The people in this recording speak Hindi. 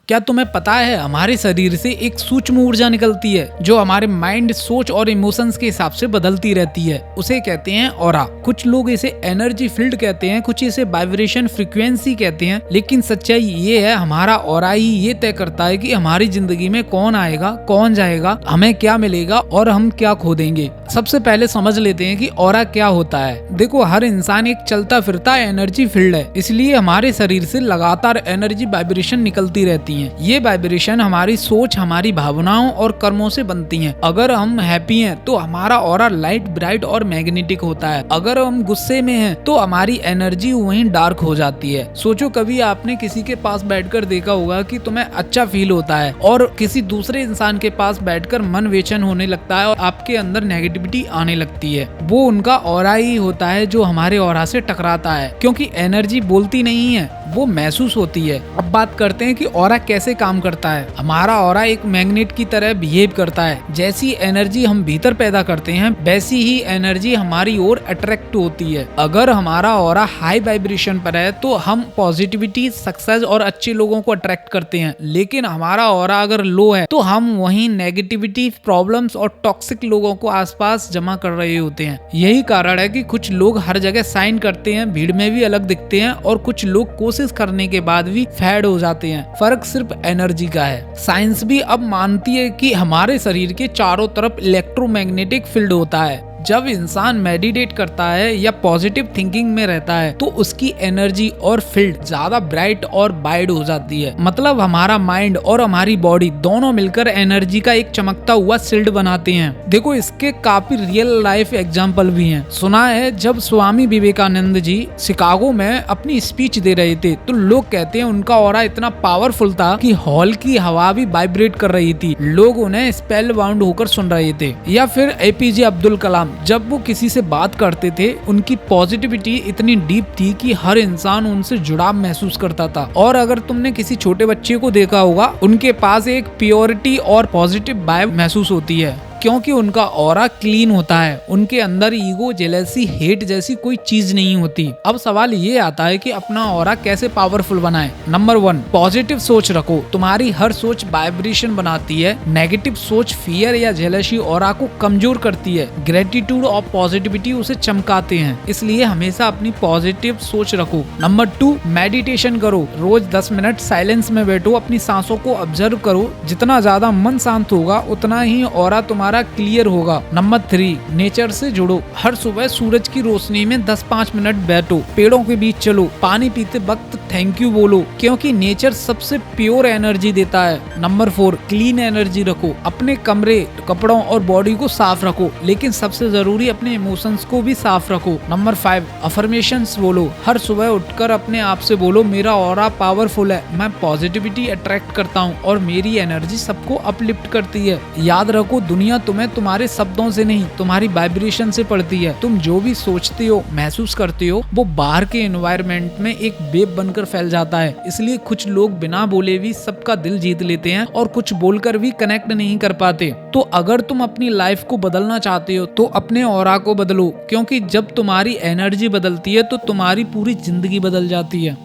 क्या तुम्हें पता है हमारे शरीर से एक सूक्ष्म ऊर्जा निकलती है जो हमारे माइंड, सोच और इमोशंस के हिसाब से बदलती रहती है। उसे कहते हैं ऑरा। कुछ लोग इसे एनर्जी फील्ड कहते हैं, कुछ इसे वाइब्रेशन फ्रीक्वेंसी कहते हैं, लेकिन सच्चाई ये है हमारा ऑरा ही ये तय करता है कि हमारी जिंदगी में कौन आएगा, कौन जाएगा, हमें क्या मिलेगा और हम क्या खो देंगे। सबसे पहले समझ लेते हैं कि ऑरा क्या होता है। देखो, हर इंसान एक चलता फिरता एनर्जी फील्ड है, इसलिए हमारे शरीर से लगातार एनर्जी वाइब्रेशन निकलती रहती हैं। ये वाइब्रेशन हमारी सोच, हमारी भावनाओं और कर्मों से बनती हैं। अगर हम हैप्पी हैं तो हमारा ऑरा लाइट, ब्राइट और मैग्नेटिक होता है। अगर हम गुस्से में हैं तो हमारी एनर्जी वहीं डार्क हो जाती है। सोचो, कभी आपने किसी के पास बैठकर देखा होगा कि तुम्हें अच्छा फील होता है और किसी दूसरे इंसान के पास बैठकर मन बेचैन होने लगता है और आपके अंदर नेगेटिविटी आने लगती है। वो उनका ऑरा ही होता है जो हमारे ऑरा से टकराता है, क्योंकि एनर्जी बोलती नहीं है, वो महसूस होती है। अब बात करते हैं कि ऑरा कैसे काम करता है। हमारा ऑरा एक मैग्नेट की तरह बिहेव करता है। जैसी एनर्जी हम भीतर पैदा करते हैं वैसी ही एनर्जी हमारी ओर अट्रैक्ट होती है। अगर हमारा ऑरा हाई वाइब्रेशन पर है तो हम पॉजिटिविटी, सक्सेस और अच्छे लोगों को अट्रैक्ट करते हैं, लेकिन हमारा ऑरा अगर लो है तो हम वहीं नेगेटिविटी, प्रॉब्लम्स और टॉक्सिक लोगों को आसपास जमा कर रहे होते हैं। यही कारण है कि कुछ लोग हर जगह साइन करते हैं, भीड़ में भी अलग दिखते हैं, और कुछ लोग कोशिश करने के बाद भी फेड हो जाते हैं। फर्क सिर्फ एनर्जी का है। साइंस भी अब मानती है कि हमारे शरीर के चारों तरफ इलेक्ट्रोमैग्नेटिक फील्ड होता है। जब इंसान मेडिटेट करता है या पॉजिटिव थिंकिंग में रहता है तो उसकी एनर्जी और फील्ड ज्यादा ब्राइट और वाइड हो जाती है। मतलब हमारा माइंड और हमारी बॉडी दोनों मिलकर एनर्जी का एक चमकता हुआ शील्ड बनाते हैं। देखो, इसके काफी रियल लाइफ एग्जांपल भी हैं। सुना है, जब स्वामी विवेकानंद जी शिकागो में अपनी स्पीच दे रहे थे तो लोग कहते हैं उनका ऑरा इतना पावरफुल था कि हॉल की हवा भी वाइब्रेट कर रही थी। लोग उन्हें स्पेल बाउंड होकर सुन रहे थे। या फिर एपीजे अब्दुल कलाम, जब वो किसी से बात करते थे उनकी पॉजिटिविटी इतनी डीप थी कि हर इंसान उनसे जुड़ाव महसूस करता था। और अगर तुमने किसी छोटे बच्चे को देखा होगा, उनके पास एक प्योरिटी और पॉजिटिव वाइब महसूस होती है, क्योंकि उनका ऑरा क्लीन होता है। उनके अंदर ईगो, जेलसी, हेट जैसी कोई चीज नहीं होती। अब सवाल ये आता है कि अपना ऑरा कैसे पावरफुल बनाएं। नंबर 1, पॉजिटिव सोच रखो। तुम्हारी हर सोच वाइब्रेशन बनाती है। नेगेटिव सोच, फियर या जेलसी ऑरा को कमजोर करती है। ग्रेटिट्यूड और पॉजिटिविटी उसे चमकाते हैं। इसलिए हमेशा अपनी पॉजिटिव सोच रखो। नंबर 2, मेडिटेशन करो। रोज 10 मिनट साइलेंस में बैठो, अपनी सांसों को ऑब्जर्व करो। जितना ज्यादा मन शांत होगा उतना ही ऑरा तुम्हारा क्लियर होगा। नंबर 3, नेचर से जुड़ो। हर सुबह सूरज की रोशनी में 10-5 मिनट बैठो, पेड़ों के बीच चलो, पानी पीते वक्त थैंक यू बोलो, क्योंकि नेचर सबसे प्योर एनर्जी देता है। नंबर 4, क्लीन एनर्जी रखो। अपने कमरे, कपड़ों और बॉडी को साफ रखो, लेकिन सबसे जरूरी अपने इमोशंस को भी साफ रखो। नंबर 5, अफर्मेशंस बोलो। हर सुबह उठकर अपने आप से बोलो, मेरा ऑरा पावरफुल है, मैं पॉजिटिविटी अट्रैक्ट करता हूँ और मेरी एनर्जी सबको अपलिफ्ट करती है। याद रखो, दुनिया तुम्हें तुम्हारे शब्दों से नहीं, तुम्हारी वाइब्रेशन से पड़ती है। तुम जो भी सोचते हो, महसूस करते हो, वो बाहर के एनवायरनमेंट में एक वेव बनकर फैल जाता है। इसलिए कुछ लोग बिना बोले भी सबका दिल जीत लेते हैं और कुछ बोलकर भी कनेक्ट नहीं कर पाते। तो अगर तुम अपनी लाइफ को बदलना चाहते हो तो अपने ऑरा को बदलो, क्योंकि जब तुम्हारी एनर्जी बदलती है तो तुम्हारी पूरी जिंदगी बदल जाती है।